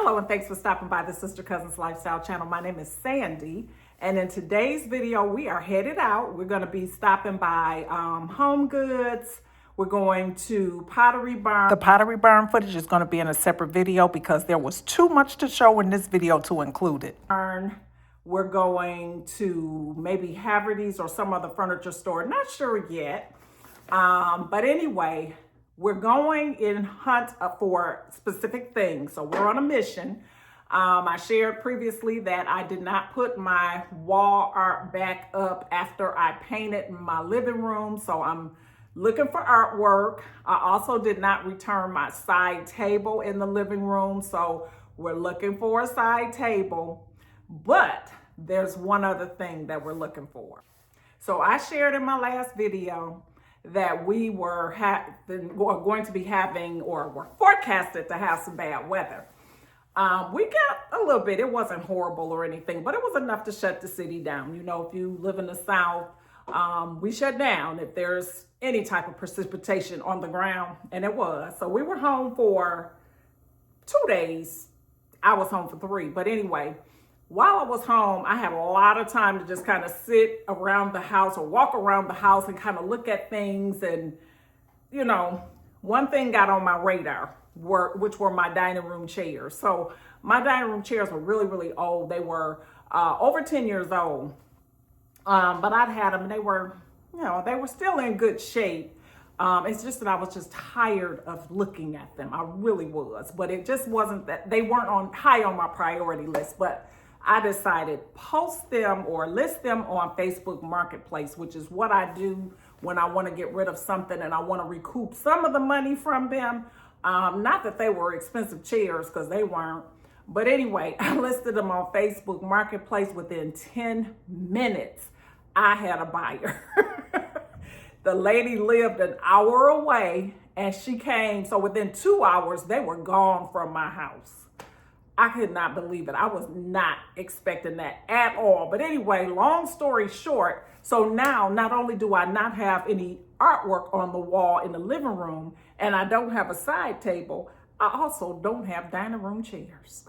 Hello and thanks for stopping by the Sister Cousins Lifestyle channel. My name is Sandy, and in today's video we are headed out. We're going to be stopping by HomeGoods. We're going to Pottery Barn. The Pottery Barn footage is going to be in a separate video because there was too much to show in this video to include it. We're going to maybe Havertys or some other furniture store. Not sure yet. But anyway, we're going in hunt for specific things. So we're on a mission. I shared previously that I did not put my wall art back up after I painted my living room. So I'm looking for artwork. I also did not return my side table in the living room. So we're looking for a side table. But there's one other thing that we're looking for. So I shared in my last video that we were going to be having, or were forecasted to have, some bad weather. We got a little bit. It wasn't horrible or anything, but it was enough to shut the city down. You know, if you live in the South, we shut down if there's any type of precipitation on the ground, and it was. So we were home for 2 days. I was home for 3, but anyway, while I was home, I had a lot of time to just kind of sit around the house or walk around the house and kind of look at things. And, you know, one thing got on my radar, which were my dining room chairs. So my dining room chairs were really, really old. They were over 10 years old. But I'd had them and they were, you know, they were still in good shape. It's just that I was just tired of looking at them. I really was. But it just wasn't that they weren't high on my priority list. But I decided post them or list them on Facebook Marketplace, which is what I do when I want to get rid of something and I want to recoup some of the money from them. Not that they were expensive chairs, because they weren't. But anyway, I listed them on Facebook Marketplace. Within 10 minutes, I had a buyer. The lady lived an hour away and she came. So within 2 hours, they were gone from my house. I could not believe it. I was not expecting that at all. But anyway, long story short, so now not only do I not have any artwork on the wall in the living room, and I don't have a side table, I also don't have dining room chairs.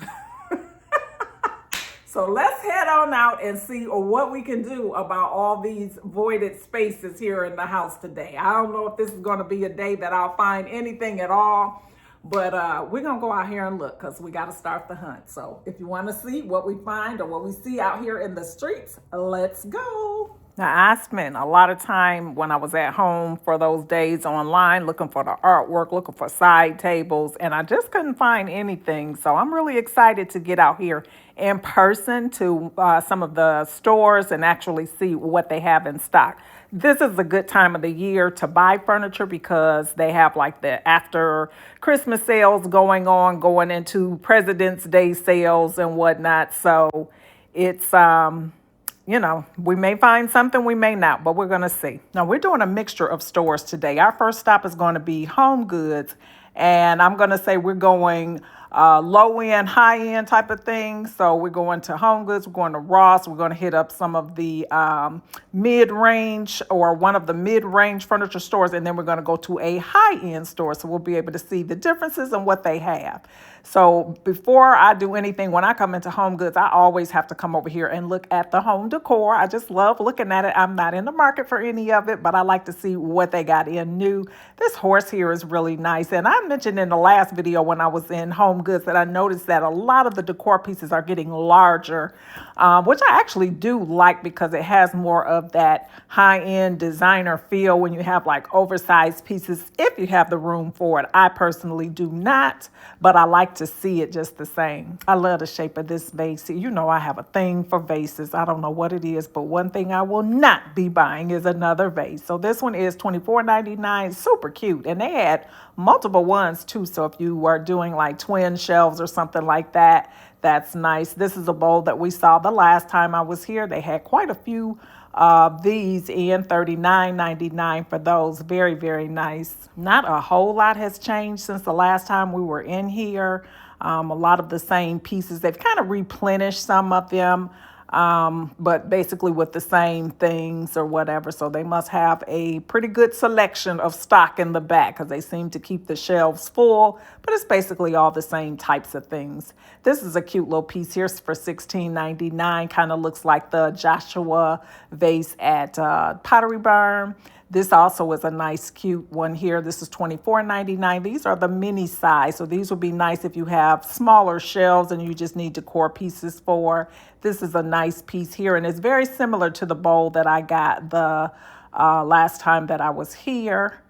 So let's head on out and see what we can do about all these voided spaces here in the house today. I don't know if this is going to be a day that I'll find anything at all. But we're going to go out here and look because we got to start the hunt. So if you want to see what we find or what we see out here in the streets, let's go. Now, I spent a lot of time when I was at home for those days online looking for the artwork, looking for side tables, and I just couldn't find anything. So I'm really excited to get out here in person to some of the stores and actually see what they have in stock. This is a good time of the year to buy furniture because they have like the after Christmas sales going on, going into President's Day sales and whatnot. So it's, you know, we may find something, we may not, but we're going to see. Now, we're doing a mixture of stores today. Our first stop is going to be HomeGoods, and I'm going to say we're going low end, high end type of thing. So we're going to HomeGoods, we're going to Ross, we're going to hit up some of the mid-range or one of the mid-range furniture stores, and then we're going to go to a high-end store. So we'll be able to see the differences and what they have. So before I do anything, when I come into HomeGoods, I always have to come over here and look at the home decor. I just love looking at it. I'm not in the market for any of it, but I like to see what they got in new. This horse here is really nice. And I mentioned in the last video when I was in HomeGoods that I noticed that a lot of the decor pieces are getting larger, which I actually do like because it has more of that high-end designer feel when you have like oversized pieces, if you have the room for it. I personally do not, but I like to see it just the same. I love the shape of this vase. You know, I have a thing for vases. I don't know what it is, but one thing I will not be buying is another vase. So this one is $24.99, super cute. And they had multiple ones too. So if you were doing like twin shelves or something like that, that's nice. This is a bowl that we saw the last time I was here. They had quite a few of these in, $39.99 for those. Very, very nice. Not a whole lot has changed since the last time we were in here. A lot of the same pieces. They've kind of replenished some of them. but basically with the same things or whatever. So they must have a pretty good selection of stock in the back because they seem to keep the shelves full, but it's basically all the same types of things. This is a cute little piece here for $16.99. Kind of looks like the Joshua vase at Pottery Barn. This also is a nice, cute one here. This is $24.99. These are the mini size, so these would be nice if you have smaller shelves and you just need decor pieces for. This is a nice piece here, and it's very similar to the bowl that I got the last time that I was here.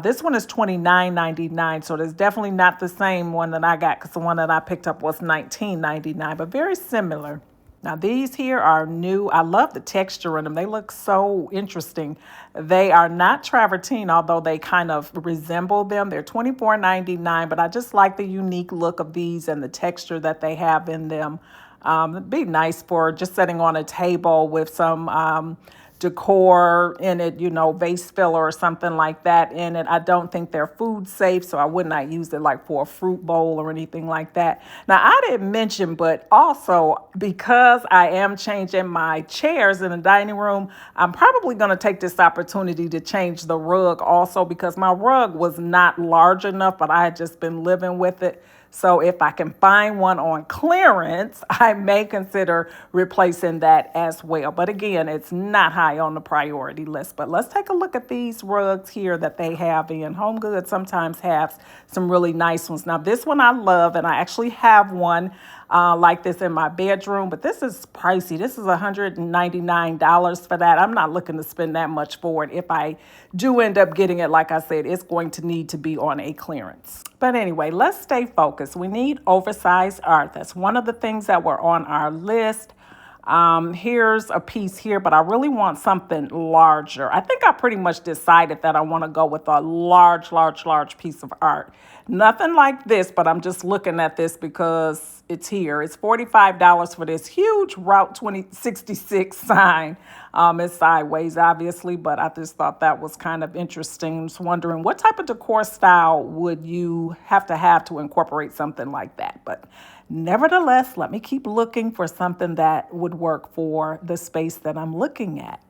This one is $29.99, so it's definitely not the same one that I got because the one that I picked up was $19.99, but very similar. Now, these here are new. I love the texture in them. They look so interesting. They are not travertine, although they kind of resemble them. They're $24.99, but I just like the unique look of these and the texture that they have in them. It'd be nice for just sitting on a table with some decor in it, you know, vase filler or something like that in it. I don't think they're food safe, so I would not use it like for a fruit bowl or anything like that. Now, I didn't mention, but also because I am changing my chairs in the dining room, I'm probably going to take this opportunity to change the rug also because my rug was not large enough, but I had just been living with it. So if I can find one on clearance, I may consider replacing that as well. But again, it's not high on the priority list. But let's take a look at these rugs here that they have in HomeGoods. Sometimes have some really nice ones. Now, this one I love, and I actually have one like this in my bedroom, but this is pricey. This is $199 for that. I'm not looking to spend that much for it. If I do end up getting it, like I said, it's going to need to be on a clearance. But anyway, let's stay focused. We need oversized art. That's one of the things that were on our list. Here's a piece here, but I really want something larger. I think I pretty much decided that I want to go with a large piece of art. Nothing like this, but I'm just looking at this because it's here. It's $45 for this huge Route 2066 sign. It's sideways, obviously, but I just thought that was kind of interesting. Just wondering what type of decor style would you have to incorporate something like that. But nevertheless, let me keep looking for something that would work for the space that I'm looking at.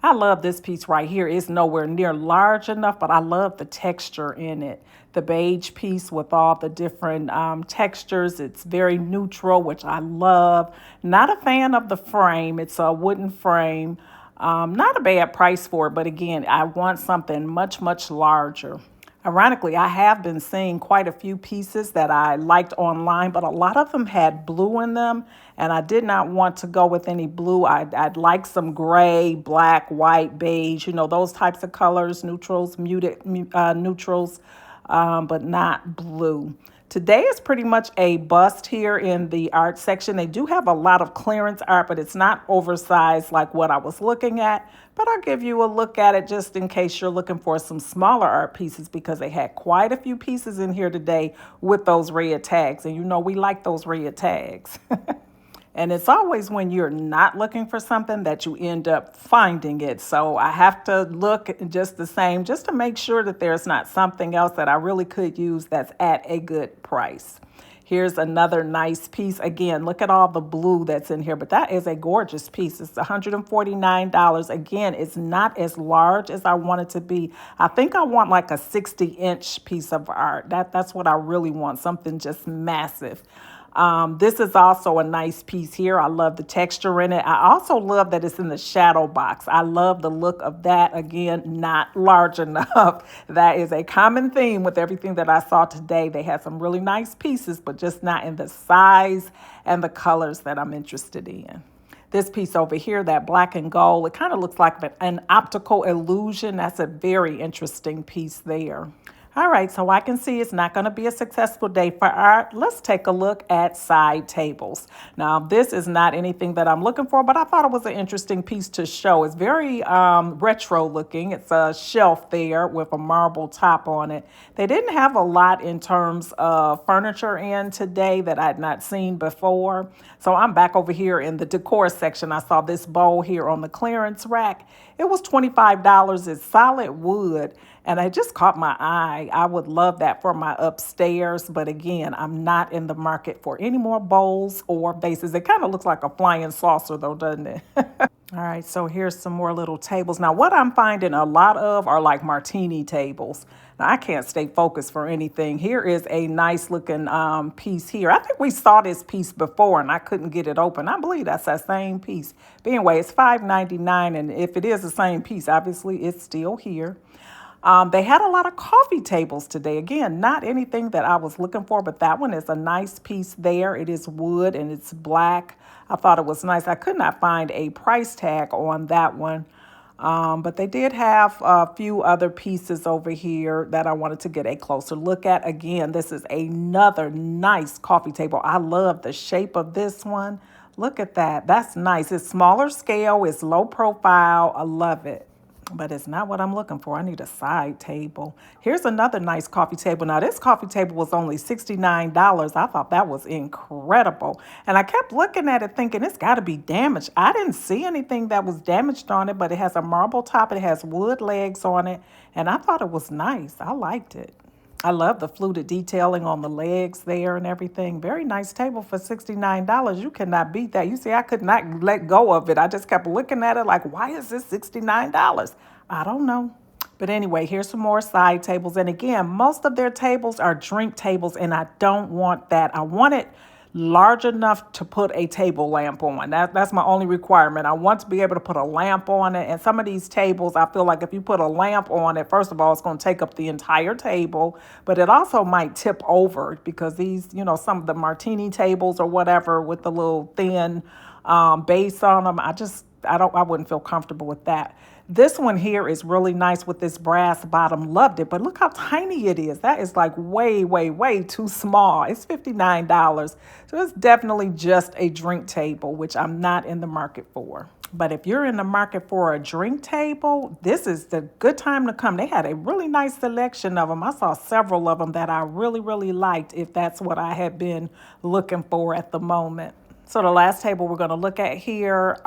I love this piece right here. It's nowhere near large enough, but I love the texture in it. The beige piece with all the different textures. It's very neutral, which I love. Not a fan of the frame. It's a wooden frame. Not a bad price for it, but again, I want something much larger. Ironically, I have been seeing quite a few pieces that I liked online, but a lot of them had blue in them, and I did not want to go with any blue. I'd like some gray, black, white, beige, you know, those types of colors, neutrals, muted neutrals, but not blue. Today is pretty much a bust here in the art section. They do have a lot of clearance art, but it's not oversized like what I was looking at. But I'll give you a look at it just in case you're looking for some smaller art pieces because they had quite a few pieces in here today with those red tags. And you know, we like those red tags. And it's always when you're not looking for something that you end up finding it. So I have to look just the same just to make sure that there's not something else that I really could use that's at a good price. Here's another nice piece. Again, look at all the blue that's in here, but that is a gorgeous piece. It's $149. Again, it's not as large as I want it to be. I think I want like a 60-inch piece of art. That's what I really want, something just massive. This is also a nice piece here. I love the texture in it. I also love that it's in the shadow box. I love the look of that. Again, not large enough. That is a common theme with everything that I saw today. They had some really nice pieces, but just not in the size and the colors that I'm interested in. This piece over here, that black and gold, it kind of looks like an optical illusion. That's a very interesting piece there. All right, so I can see it's not going to be a successful day for art. Let's take a look at side tables. Now, this is not anything that I'm looking for, but I thought it was an interesting piece to show. It's very retro looking. It's a shelf there with a marble top on it. They didn't have a lot in terms of furniture in today that I had not seen before. So I'm back over here in the decor section. I saw this bowl here on the clearance rack. It was $25. It's solid wood. And it just caught my eye. I would love that for my upstairs. But again, I'm not in the market for any more bowls or vases. It kind of looks like a flying saucer though, doesn't it? All right, so here's some more little tables. Now, what I'm finding a lot of are like martini tables. Now, I can't stay focused for anything. Here is a nice looking piece here. I think we saw this piece before and I couldn't get it open. I believe that's that same piece. But anyway, it's $5.99, and if it is the same piece, obviously it's still here. They had a lot of coffee tables today. Again, not anything that I was looking for, but that one is a nice piece there. It is wood and it's black. I thought it was nice. I could not find a price tag on that one. But they did have a few other pieces over here that I wanted to get a closer look at. Again, this is another nice coffee table. I love the shape of this one. Look at that. That's nice. It's smaller scale. It's low profile. I love it. But it's not what I'm looking for. I need a side table. Here's another nice coffee table. Now, this coffee table was only $69. I thought that was incredible. And I kept looking at it thinking it's got to be damaged. I didn't see anything that was damaged on it, but it has a marble top. It has wood legs on it. And I thought it was nice. I liked it. I love the fluted detailing on the legs there and everything. Very nice table for $69. You cannot beat that. You see, I could not let go of it. I just kept looking at it like, why is this $69? I don't know. But anyway, here's some more side tables. And again, most of their tables are drink tables, and I don't want that. I want it large enough to put a table lamp on. That's my only requirement. I want to be able to put a lamp on it. And some of these tables, I feel like if you put a lamp on it, first of all, it's going to take up the entire table, but it also might tip over because these, some of the martini tables or whatever with the little thin base on them, I wouldn't feel comfortable with that. This one here is really nice with this brass bottom. Loved it, but look how tiny it is. That is like way, way, way too small. It's $59. So it's definitely just a drink table, which I'm not in the market for. But if you're in the market for a drink table, this is the good time to come. They had a really nice selection of them. I saw several of them that I really, really liked, if that's what I had been looking for at the moment. So the last table we're going to look at here,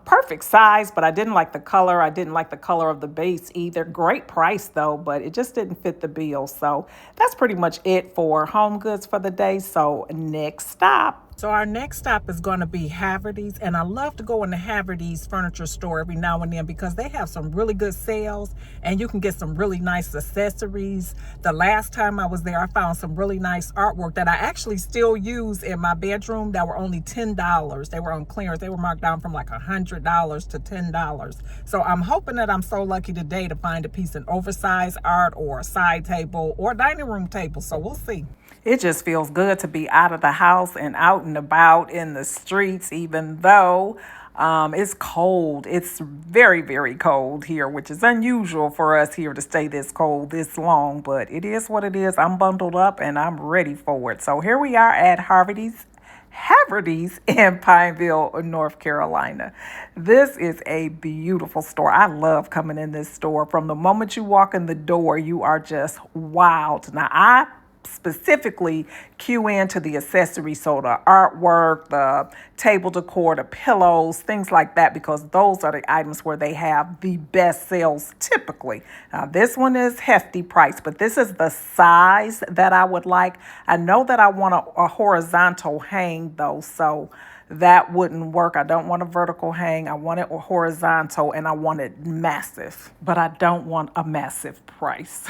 perfect size, but I didn't like the color. I didn't like the color of the base either. Great price though, but it just didn't fit the bill. So that's pretty much it for HomeGoods for the day. So next stop. So our next stop is going to be Havertys, and I love to go in the Havertys Furniture store every now and then because they have some really good sales and you can get some really nice accessories. The last time I was there, I found some really nice artwork that I actually still use in my bedroom that were only $10. They were on clearance. They were marked down from like $100 to $10. So I'm hoping that I'm so lucky today to find a piece in oversized art or a side table or dining room table. So we'll see. It just feels good to be out of the house and out and about in the streets, even though it's cold. It's very, very cold here, which is unusual for us here to stay this cold this long. But it is what it is. I'm bundled up and I'm ready for it. So here we are at Havertys in Pineville, North Carolina. This is a beautiful store. I love coming in this store. From the moment you walk in the door, you are just wowed. Now, I specifically cue into the accessories, so the artwork, the table decor, the pillows, things like that, because those are the items where they have the best sales typically. Now, this one is hefty price, but this is the size that I would like. I know that I want a horizontal hang though, so that wouldn't work. I don't want a vertical hang. I want it horizontal, and I want it massive, but I don't want a massive price.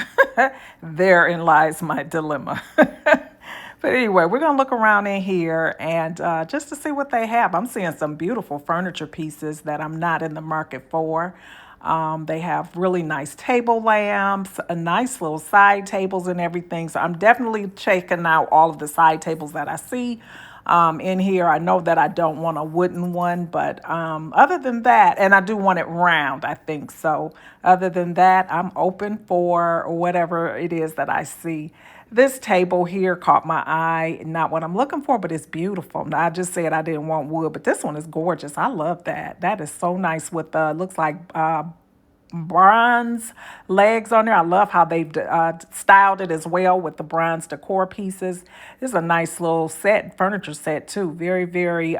Therein lies my dilemma. But anyway, we're going to look around in here and just to see what they have. I'm seeing some beautiful furniture pieces that I'm not in the market for. They have really nice table lamps, a nice little side tables and everything. So I'm definitely checking out all of the side tables that I see in here. I know that I don't want a wooden one, but other than that, and I do want it round, I think. So other than that, I'm open for whatever it is that I see. This table here caught my eye. Not what I'm looking for, but it's beautiful. Now, I just said I didn't want wood, but this one is gorgeous. I love that. That is so nice with looks like bronze legs on there. I love how they've styled it as well with the bronze decor pieces. This is a nice little furniture set too. Very, very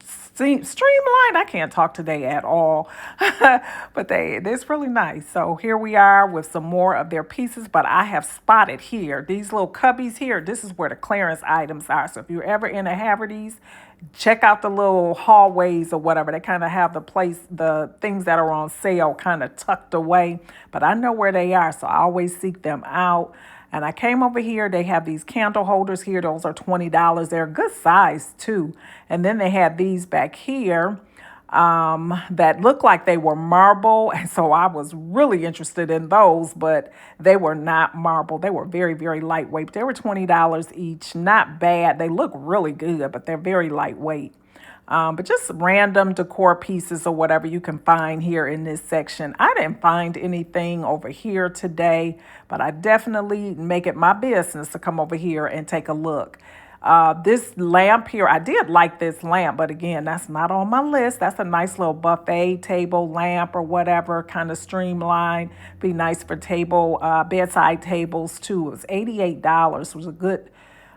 streamlined. I can't talk today at all, but it's really nice. So here we are with some more of their pieces, but I have spotted here, these little cubbies here, this is where the clearance items are. So if you're ever in a Havertys, check out the little hallways or whatever. They kind of have the things that are on sale kind of tucked away, but I know where they are, so I always seek them out. And I came over here, they have these candle holders here. Those are $20. They're a good size too. And then they had these back here that looked like they were marble. And so I was really interested in those, but they were not marble. They were very, very lightweight. They were $20 each. Not bad. They look really good, but they're very lightweight. But just random decor pieces or whatever you can find here in this section. I didn't find anything over here today, but I definitely make it my business to come over here and take a look. This lamp here, I did like this lamp, but again, that's not on my list. That's a nice little buffet table lamp or whatever, kind of streamlined. Be nice for bedside tables too. It was $88. It was a good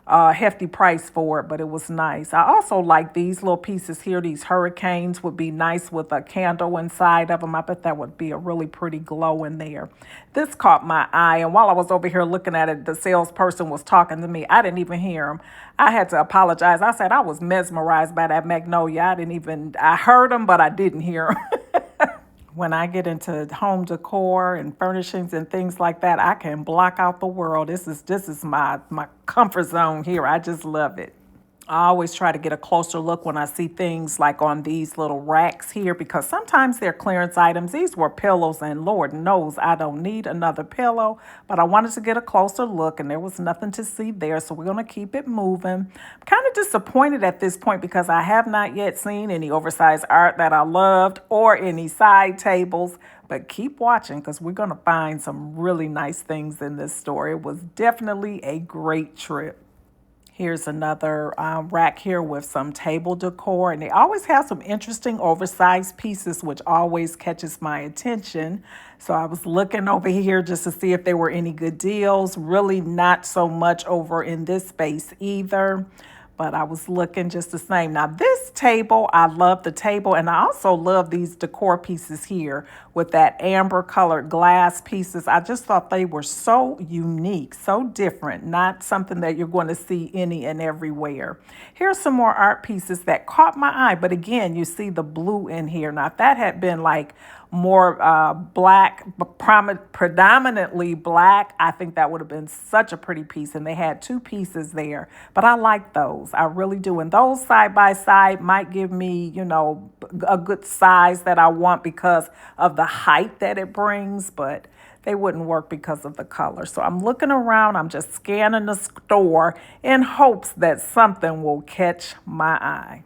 hefty price for it, but it was nice. I also like these little pieces here. These hurricanes would be nice with a candle inside of them. I bet that would be a really pretty glow in there. This caught my eye, and while I was over here looking at it, the salesperson was talking to me. I didn't even hear him. I had to apologize. I said I was mesmerized by that magnolia. I heard him, but I didn't hear him. When I get into home decor and furnishings and things like that, I can block out the world. This is my comfort zone here. I just love it. I always try to get a closer look when I see things like on these little racks here, because sometimes they're clearance items. These were pillows, and Lord knows I don't need another pillow, but I wanted to get a closer look and there was nothing to see there, so we're going to keep it moving. I'm kind of disappointed at this point because I have not yet seen any oversized art that I loved or any side tables, but keep watching because we're going to find some really nice things in this store. It was definitely a great trip. Here's another rack here with some table decor, and they always have some interesting oversized pieces, which always catches my attention. So I was looking over here just to see if there were any good deals. Really not so much over in this space either, but I was looking just the same. Now this table, I love the table, and I also love these decor pieces here with that amber colored glass pieces. I just thought they were so unique, so different, not something that you're going to see any and everywhere. Here's some more art pieces that caught my eye, but again, you see the blue in here. Now if that had been like more black, predominantly black, I think that would have been such a pretty piece. And they had two pieces there, but I like those. I really do. And those side by side might give me, a good size that I want because of the height that it brings, but they wouldn't work because of the color. So I'm looking around, I'm just scanning the store in hopes that something will catch my eye.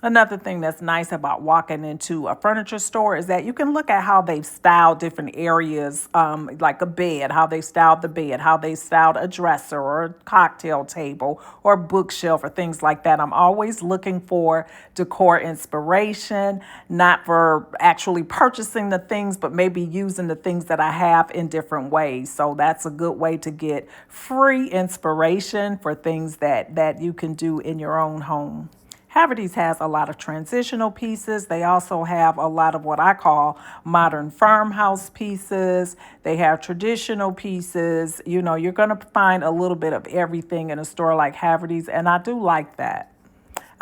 Another thing that's nice about walking into a furniture store is that you can look at how they've styled different areas, like a bed, how they styled the bed, how they styled a dresser or a cocktail table or bookshelf or things like that. I'm always looking for decor inspiration, not for actually purchasing the things, but maybe using the things that I have in different ways. So that's a good way to get free inspiration for things that you can do in your own home. Havertys has a lot of transitional pieces. They also have a lot of what I call modern farmhouse pieces. They have traditional pieces. You're going to find a little bit of everything in a store like Havertys, and I do like that.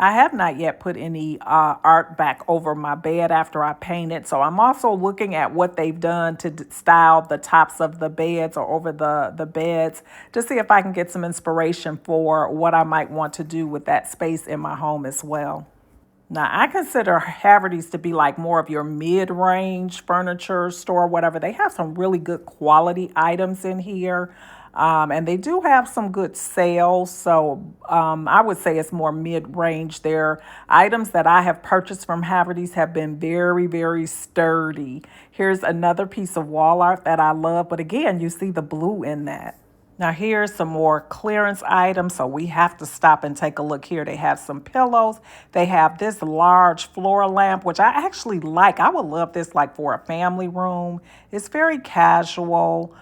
I have not yet put any art back over my bed after I painted, so I'm also looking at what they've done to style the tops of the beds or over the beds to see if I can get some inspiration for what I might want to do with that space in my home as well. Now, I consider Havertys to be like more of your mid-range furniture store, whatever. They have some really good quality items in here. And they do have some good sales, so I would say it's more mid-range. Their items that I have purchased from Havertys have been very, very sturdy. Here's another piece of wall art that I love, but again, you see the blue in that. Now here's some more clearance items, so we have to stop and take a look here. They have some pillows. They have this large floor lamp, which I actually like. I would love this like for a family room. It's very casual.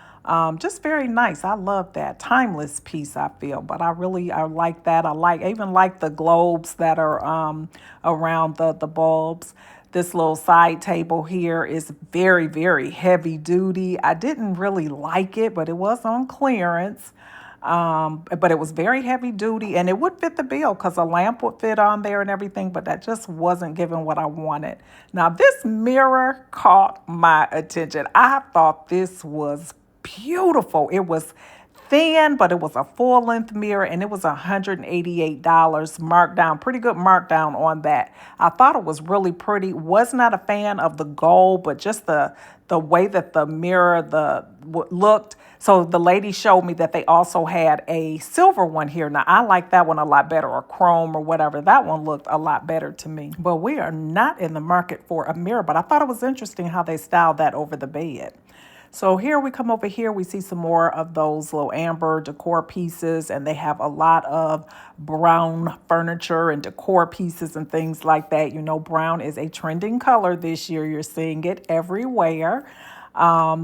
Just very nice. I love that. Timeless piece, I feel. But I like that. I even like the globes that are around the bulbs. This little side table here is very, very heavy duty. I didn't really like it, but it was on clearance. But it was very heavy duty, and it would fit the bill because a lamp would fit on there and everything, but that just wasn't giving what I wanted. Now, this mirror caught my attention. I thought this was beautiful. It was thin, but it was a full-length mirror, and it was $188 marked down. Pretty good markdown on that. I thought it was really pretty. Was not a fan of the gold, but just the way that the mirror looked. So the lady showed me that they also had a silver one here. Now, I like that one a lot better, or chrome or whatever. That one looked a lot better to me. But we are not in the market for a mirror, but I thought it was interesting how they styled that over the bed. So here we come over here, we see some more of those little amber decor pieces, and they have a lot of brown furniture and decor pieces and things like that. You know, brown is a trending color this year. You're seeing it everywhere.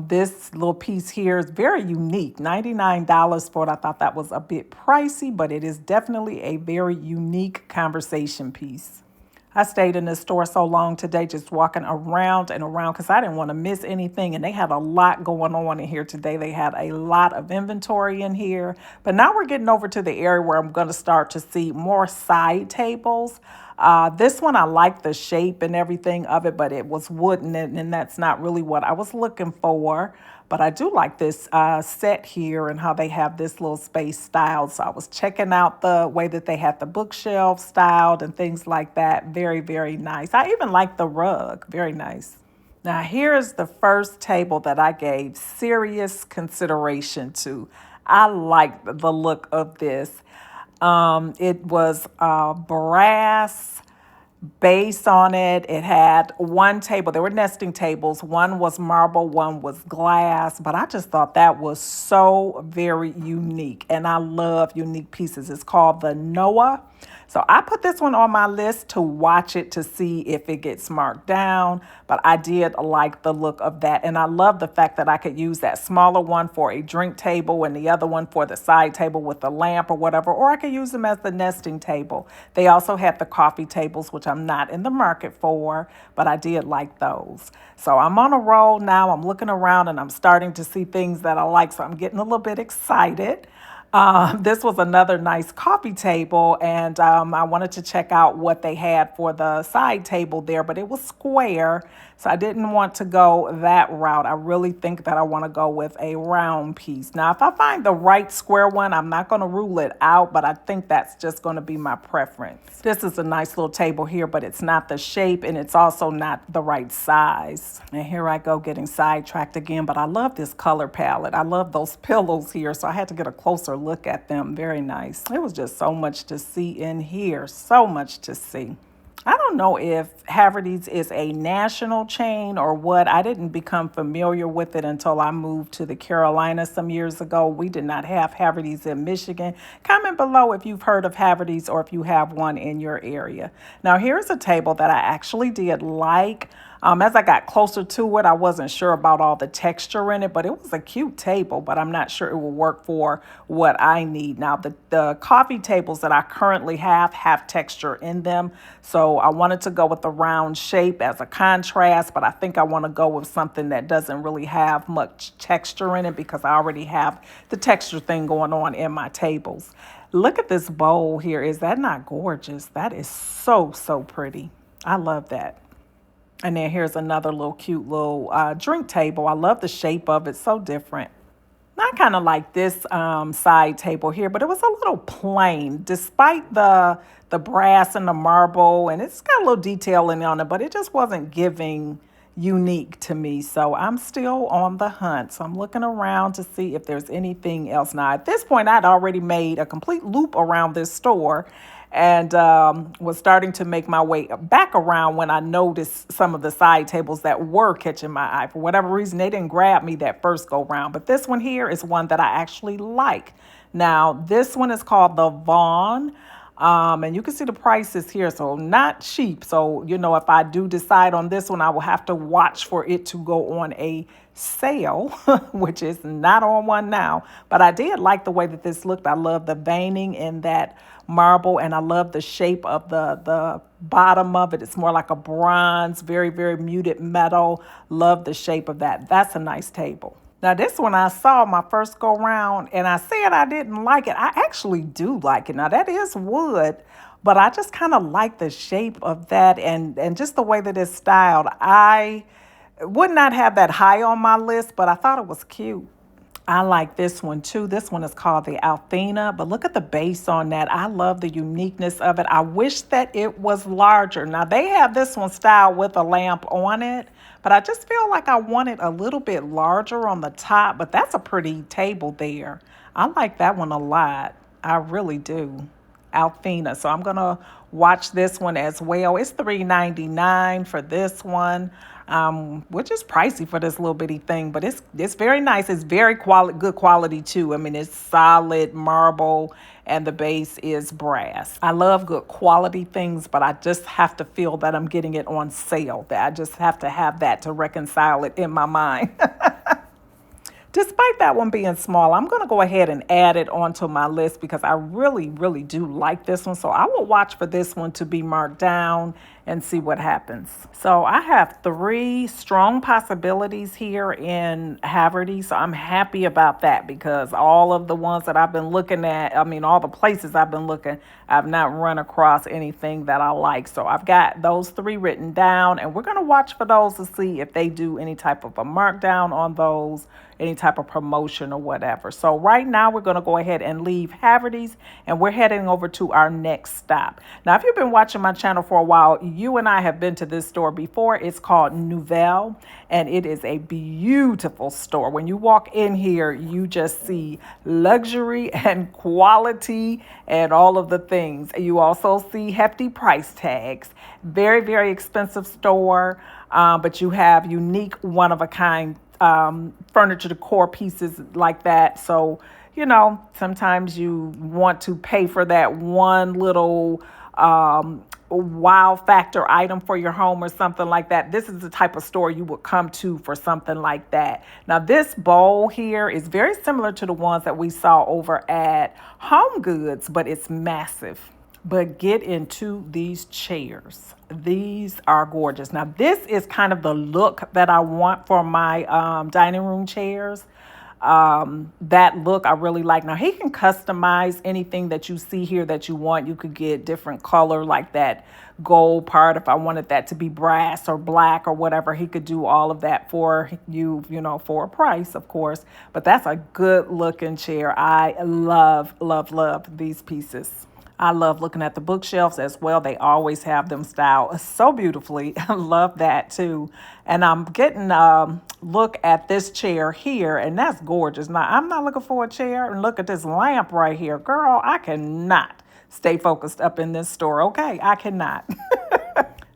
This little piece here is very unique, $99 for it. I thought that was a bit pricey, but it is definitely a very unique conversation piece. I stayed in this store so long today, just walking around and around because I didn't want to miss anything. And they had a lot going on in here today. They had a lot of inventory in here. But now we're getting over to the area where I'm going to start to see more side tables. This one, I like the shape and everything of it, but it was wooden, and that's not really what I was looking for. But I do like this set here and how they have this little space styled. So I was checking out the way that they had the bookshelf styled and things like that. Very, very nice. I even like the rug. Very nice. Now, here's the first table that I gave serious consideration to. I liked the look of this. It was brass base on it. It had one table. There were nesting tables. One was marble, one was glass, but I just thought that was so very unique, and I love unique pieces. It's called the Newell. So I put this one on my list to watch it to see if it gets marked down, but I did like the look of that, and I love the fact that I could use that smaller one for a drink table and the other one for the side table with the lamp or whatever, or I could use them as the nesting table. They also had the coffee tables, which I'm not in the market for, but I did like those. So I'm on a roll now. I'm looking around and I'm starting to see things that I like, so I'm getting a little bit excited. This was another nice coffee table, and I wanted to check out what they had for the side table there, but it was square, so I didn't want to go that route. I really think that I want to go with a round piece. Now, if I find the right square one, I'm not going to rule it out, but I think that's just going to be my preference. This is a nice little table here, but it's not the shape, and it's also not the right size. And here I go getting sidetracked again, but I love this color palette. I love those pillows here, so I had to get a closer look at them. Very nice. There was just so much to see in here. So much to see. I don't know if Havertys is a national chain or what. I didn't become familiar with it until I moved to the Carolinas some years ago. We did not have Havertys in Michigan. Comment below if you've heard of Havertys or if you have one in your area. Now, here's a table that I actually did like. As I got closer to it, I wasn't sure about all the texture in it, but it was a cute table, but I'm not sure it will work for what I need. Now, the coffee tables that I currently have texture in them, so I wanted to go with the round shape as a contrast, but I think I want to go with something that doesn't really have much texture in it because I already have the texture thing going on in my tables. Look at this bowl here. Is that not gorgeous? That is so, so pretty. I love that. And then here's another little cute little drink table. I love the shape of it. So different. I kind of like this side table here, but it was a little plain despite the brass and the marble. And it's got a little detailing on it, but it just wasn't giving unique to me. So I'm still on the hunt. So I'm looking around to see if there's anything else. Now, at this point, I'd already made a complete loop around this store and was starting to make my way back around when I noticed some of the side tables that were catching my eye. For whatever reason, they didn't grab me that first go round. But this one here is one that I actually like. Now, this one is called the Vaughn. And you can see the prices here, so not cheap. So, you know, if I do decide on this one, I will have to watch for it to go on a sale, which is not on one now. But I did like the way that this looked. I love the veining in that marble, and I love the shape of the bottom of it. It's more like a bronze, very, very muted metal. Love the shape of that. That's a nice table. Now, this one I saw my first go round, and I said I didn't like it. I actually do like it. Now, that is wood, but I just kind of like the shape of that and just the way that it's styled. I would not have that high on my list, but I thought it was cute. I like this one too. This one is called the Althena, but look at the base on that. I love the uniqueness of it. I wish that it was larger. Now, they have this one styled with a lamp on it, but I just feel like I want it a little bit larger on the top, but that's a pretty table there. I like that one a lot. I really do. Althena. So I'm going to watch this one as well. It's $3.99 for this one, which is pricey for this little bitty thing, but it's very nice. It's very good quality too. I mean, it's solid marble and the base is brass. I love good quality things, but I just have to feel that I'm getting it on sale. That I just have to have that to reconcile it in my mind. Despite that one being small, I'm going to go ahead and add it onto my list because I really, really do like this one. So I will watch for this one to be marked down and see what happens. So I have 3 strong possibilities here in Havertys. So I'm happy about that because all of the ones that I've been looking at, all the places I've been looking, I've not run across anything that I like. So I've got those 3 written down, and we're going to watch for those to see if they do any type of a markdown on those, any type of promotion or whatever. So right now we're going to go ahead and leave Havertys, and we're heading over to our next stop. Now, if you've been watching my channel for a while, you and I have been to this store before. It's called Newell, and it is a beautiful store. When you walk in here, you just see luxury and quality and all of the things. You also see hefty price tags. Very, very expensive store, but you have unique, one-of-a-kind furniture decor pieces like that. So, you know, sometimes you want to pay for that one little wow factor item for your home or something like that. This is the type of store you would come to for something like that. Now, this bowl here is very similar to the ones that we saw over at HomeGoods, but it's massive. But get into these chairs. These are gorgeous. Now, this is kind of the look that I want for my dining room chairs. That look I really like. Now, he can customize anything that you see here that you want. You could get different color like that gold part. If I wanted that to be brass or black or whatever, he could do all of that for you, you know, for a price, of course. But that's a good looking chair. I love, love, love these pieces. I love looking at the bookshelves as well. They always have them styled so beautifully. I love that too. And I'm getting a look at this chair here, and that's gorgeous. Now, I'm not looking for a chair, and look at this lamp right here. Girl, I cannot stay focused up in this store, okay? I cannot.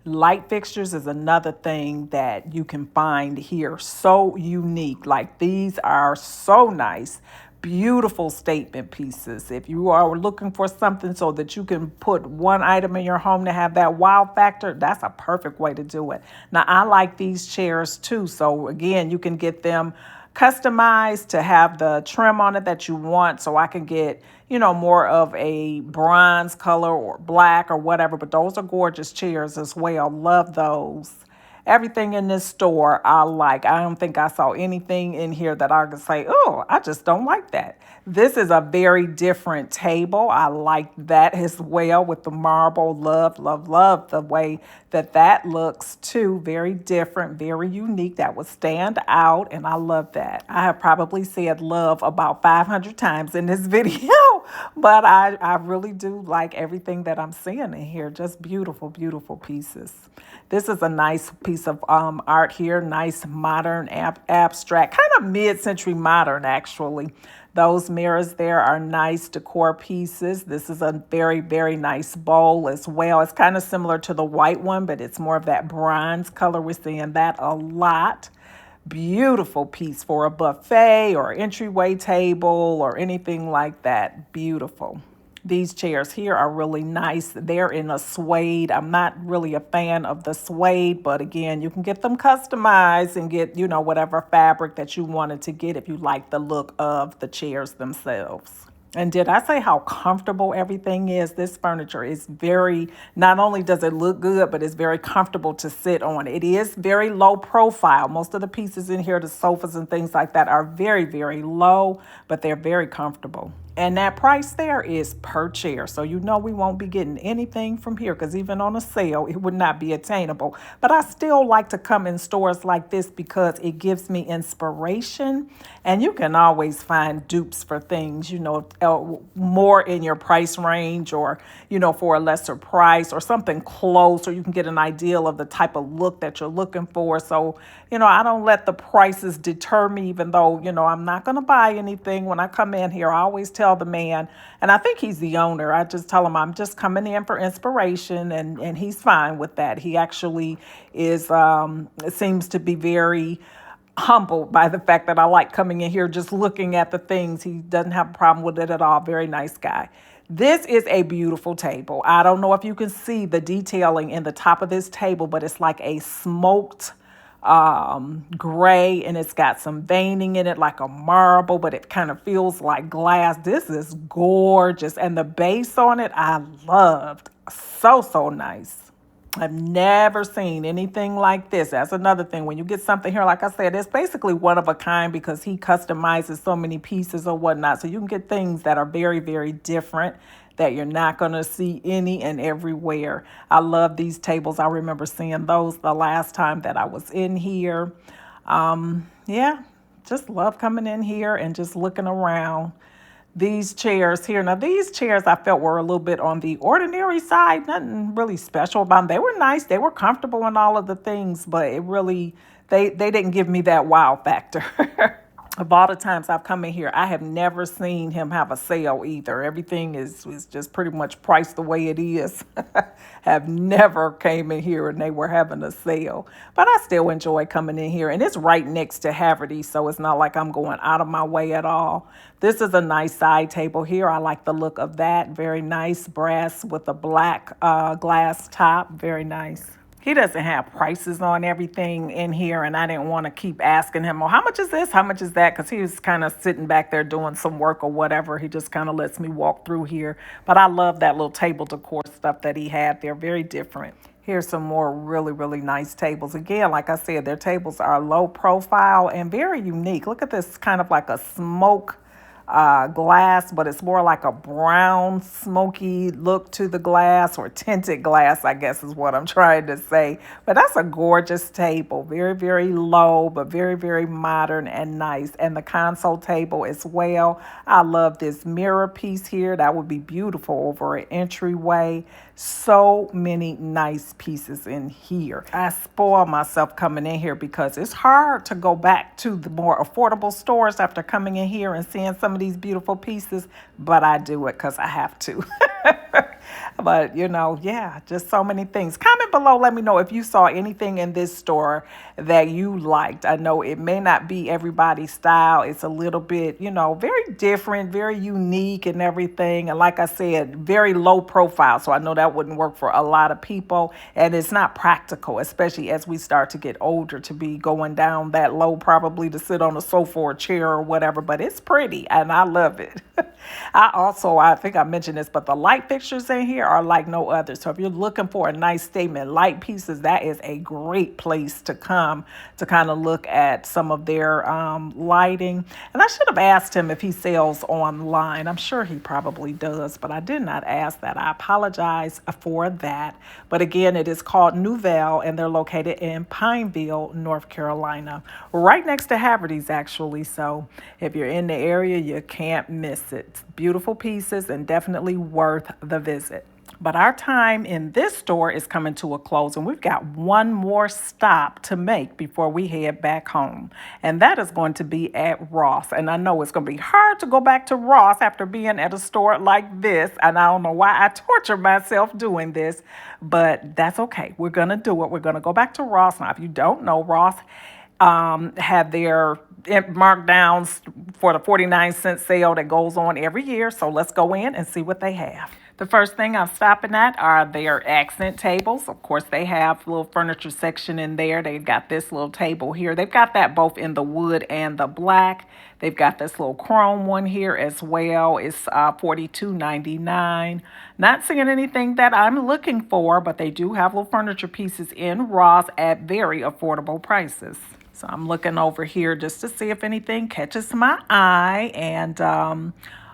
Light fixtures is another thing that you can find here. So unique. Like, these are so nice. Beautiful statement pieces. If you are looking for something so that you can put one item in your home to have that wow factor, that's a perfect way to do it. Now, I like these chairs too. So again, you can get them customized to have the trim on it that you want. So I can get, you know, more of a bronze color or black or whatever. But those are gorgeous chairs as well. Love those. Everything in this store I like. I don't think I saw anything in here that I could say, oh, I just don't like that. This is a very different table. I like that as well with the marble. Love, love, love the way that that looks too. Very different, very unique. That would stand out, and I love that. I have probably said love about 500 times in this video, but I really do like everything that I'm seeing in here. Just beautiful, beautiful pieces. This is a nice piece of art here. Nice modern abstract, kind of mid-century modern, actually. Those mirrors there are nice decor pieces. This is a very, very nice bowl as well. It's kind of similar to the white one, but it's more of that bronze color. We're seeing that a lot. Beautiful piece for a buffet or entryway table or anything like that. Beautiful. These chairs here are really nice. They're in a suede. I'm not really a fan of the suede, but again, you can get them customized and get, whatever fabric that you wanted to get if you like the look of the chairs themselves. And did I say how comfortable everything is? This furniture is not only does it look good, but it's very comfortable to sit on. It is very low profile. Most of the pieces in here, the sofas and things like that, are very, very low, but they're very comfortable. And that price there is per chair. So we won't be getting anything from here, because even on a sale, it would not be attainable. But I still like to come in stores like this because it gives me inspiration. And you can always find dupes for things, more in your price range, or, for a lesser price or something close, or you can get an idea of the type of look that you're looking for. So, I don't let the prices deter me, even though, I'm not going to buy anything. When I come in here, I always tell the man, and I think he's the owner, I just tell him I'm just coming in for inspiration, and he's fine with that. He actually seems to be very humbled by the fact that I like coming in here just looking at the things. He doesn't have a problem with it at all. Very nice guy. This is a beautiful table. I don't know if you can see the detailing in the top of this table, but it's like a smoked gray, and it's got some veining in it like a marble, but it kind of feels like glass. This is gorgeous, and the base on it I loved. So nice. I've never seen anything like this. That's another thing. When you get something here, like I said, it's basically one of a kind because he customizes so many pieces or whatnot. So you can get things that are very, very different that you're not going to see any and everywhere. I love these tables. I remember seeing those the last time that I was in here. Just love coming in here and just looking around. These chairs here. Now, these chairs I felt were a little bit on the ordinary side. Nothing really special about them. They were nice. They were comfortable and all of the things, but it really, they didn't give me that wow factor. Of all the times I've come in here, I have never seen him have a sale either. Everything is just pretty much priced the way it is. Have never came in here and they were having a sale. But I still enjoy coming in here. And it's right next to Havertys, so it's not like I'm going out of my way at all. This is a nice side table here. I like the look of that. Very nice brass with a black glass top. Very nice. He doesn't have prices on everything in here, and I didn't want to keep asking him, how much is this? How much is that? Because he was kind of sitting back there doing some work or whatever. He just kind of lets me walk through here. But I love that little table decor stuff that he had. They're very different. Here's some more really, really nice tables. Again, like I said, their tables are low profile and very unique. Look at this, kind of like a smoke glass, but it's more like a brown, smoky look to the glass, or tinted glass, I guess is what I'm trying to say. But that's a gorgeous table. Very, very low, but very, very modern and nice. And the console table as well. I love this mirror piece here. That would be beautiful over an entryway. So many nice pieces in here. I spoil myself coming in here because it's hard to go back to the more affordable stores after coming in here and seeing some of these beautiful pieces, but I do it because I have to. But, just so many things. Comment below. Let me know if you saw anything in this store that you liked. I know it may not be everybody's style. It's a little bit, very different, very unique and everything. And like I said, very low profile. So I know that wouldn't work for a lot of people. And it's not practical, especially as we start to get older, to be going down that low, probably to sit on a sofa or chair or whatever. But it's pretty and I love it. I think I mentioned this, but the light fixtures in here are like no other. So if you're looking for a nice statement light pieces, that is a great place to come to kind of look at some of their lighting. And I should have asked him if he sells online. I'm sure he probably does, but I did not ask that. I apologize for that. But again, it is called Newell, and they're located in Pineville, North Carolina, right next to Havertys, actually. So if you're in the area, you can't miss it. Beautiful pieces and definitely worth the visit. But our time in this store is coming to a close, and we've got one more stop to make before we head back home. And that is going to be at Ross. And I know it's going to be hard to go back to Ross after being at a store like this. And I don't know why I torture myself doing this, but that's okay. We're going to do it. We're going to go back to Ross. Now, if you don't know, Ross had their markdowns for the 49-cent sale that goes on every year. So let's go in and see what they have. The first thing I'm stopping at are their accent tables. Of course, they have a little furniture section in there. They've got this little table here. They've got that both in the wood and the black. They've got this little chrome one here as well. It's $42.99. Not seeing anything that I'm looking for, but they do have little furniture pieces in Ross at very affordable prices. So I'm looking over here just to see if anything catches my eye. And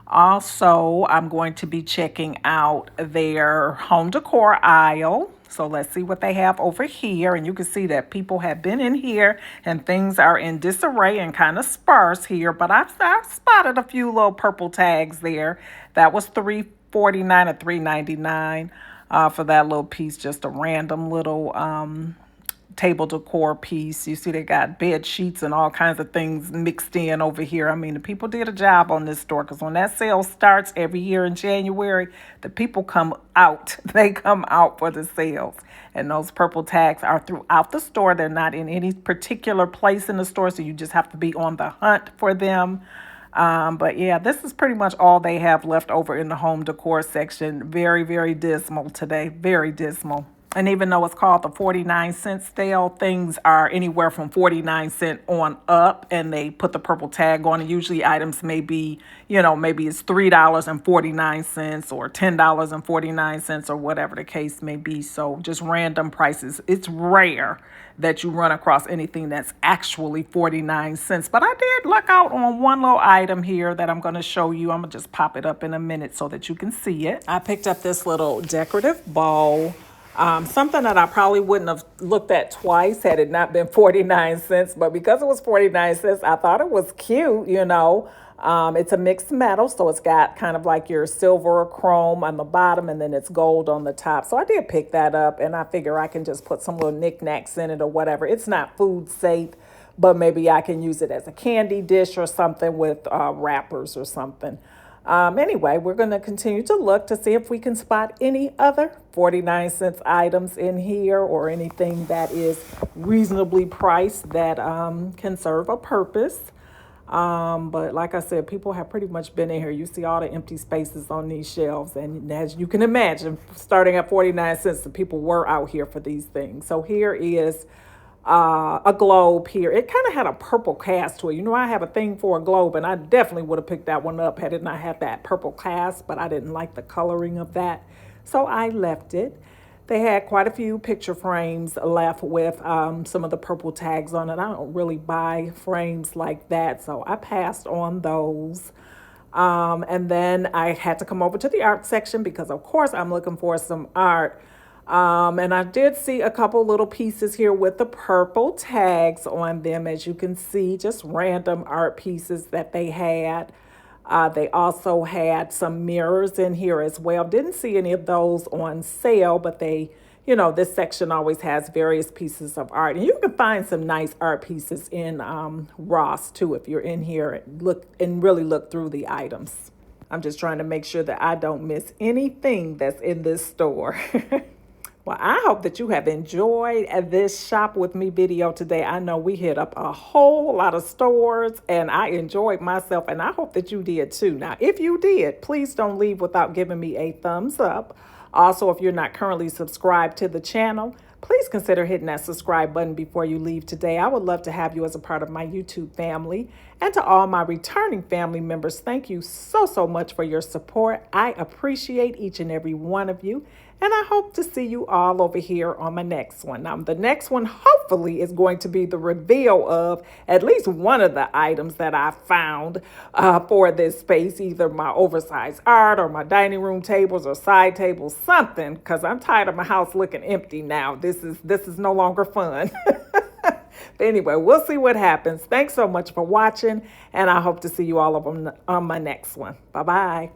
also, I'm going to be checking out their home decor aisle. So let's see what they have over here. And you can see that people have been in here and things are in disarray and kind of sparse here. But I've spotted a few little purple tags there. That was $3.49 or $3.99 for that little piece. Just a random little table decor piece. You see they got bed sheets and all kinds of things mixed in over here. I mean, the people did a job on this store, because when that sale starts every year in January, the people come out. They come out for the sales. And those purple tags are throughout the store. They're not in any particular place in the store, so you just have to be on the hunt for them. But yeah, this is pretty much all they have left over in the home decor section. Very, very dismal today. Very dismal. And even though it's called the 49-cent sale, things are anywhere from 49 cents on up, and they put the purple tag on. And usually items may be, maybe it's $3.49 or $10.49 or whatever the case may be. So just random prices. It's rare that you run across anything that's actually 49 cents. But I did luck out on one little item here that I'm going to show you. I'm going to just pop it up in a minute so that you can see it. I picked up this little decorative bowl. Something that I probably wouldn't have looked at twice had it not been 49 cents. But because it was 49 cents, I thought it was cute, It's a mixed metal, so it's got kind of like your silver or chrome on the bottom, and then it's gold on the top. So I did pick that up, and I figure I can just put some little knickknacks in it or whatever. It's not food safe, but maybe I can use it as a candy dish or something with wrappers or something. Anyway, we're going to continue to look to see if we can spot any other 49-cent items in here, or anything that is reasonably priced that can serve a purpose. But like I said, people have pretty much been in here. You see all the empty spaces on these shelves. And as you can imagine, starting at 49 cents, the people were out here for these things. So here is a globe here. It kind of had a purple cast to it. I have a thing for a globe, and I definitely would have picked that one up had it not had that purple cast, but I didn't like the coloring of that, so I left it. They had quite a few picture frames left with some of the purple tags on it. I don't really buy frames like that, so I passed on those. And then I had to come over to the art section because, of course, I'm looking for some art. And I did see a couple little pieces here with the purple tags on them, as you can see, just random art pieces that they had. They also had some mirrors in here as well. Didn't see any of those on sale, but they, this section always has various pieces of art. And you can find some nice art pieces in Ross too, if you're in here and really look through the items. I'm just trying to make sure that I don't miss anything that's in this store. Well, I hope that you have enjoyed this Shop With Me video today. I know we hit up a whole lot of stores, and I enjoyed myself, and I hope that you did too. Now, if you did, please don't leave without giving me a thumbs up. Also, if you're not currently subscribed to the channel, please consider hitting that subscribe button before you leave today. I would love to have you as a part of my YouTube family. And to all my returning family members, thank you so much for your support. I appreciate each and every one of you. And I hope to see you all over here on my next one. Now, the next one hopefully is going to be the reveal of at least one of the items that I found for this space, either my oversized art or my dining room tables or side tables, something, because I'm tired of my house looking empty now. This is no longer fun. But anyway, we'll see what happens. Thanks so much for watching, and I hope to see you all on my next one. Bye-bye.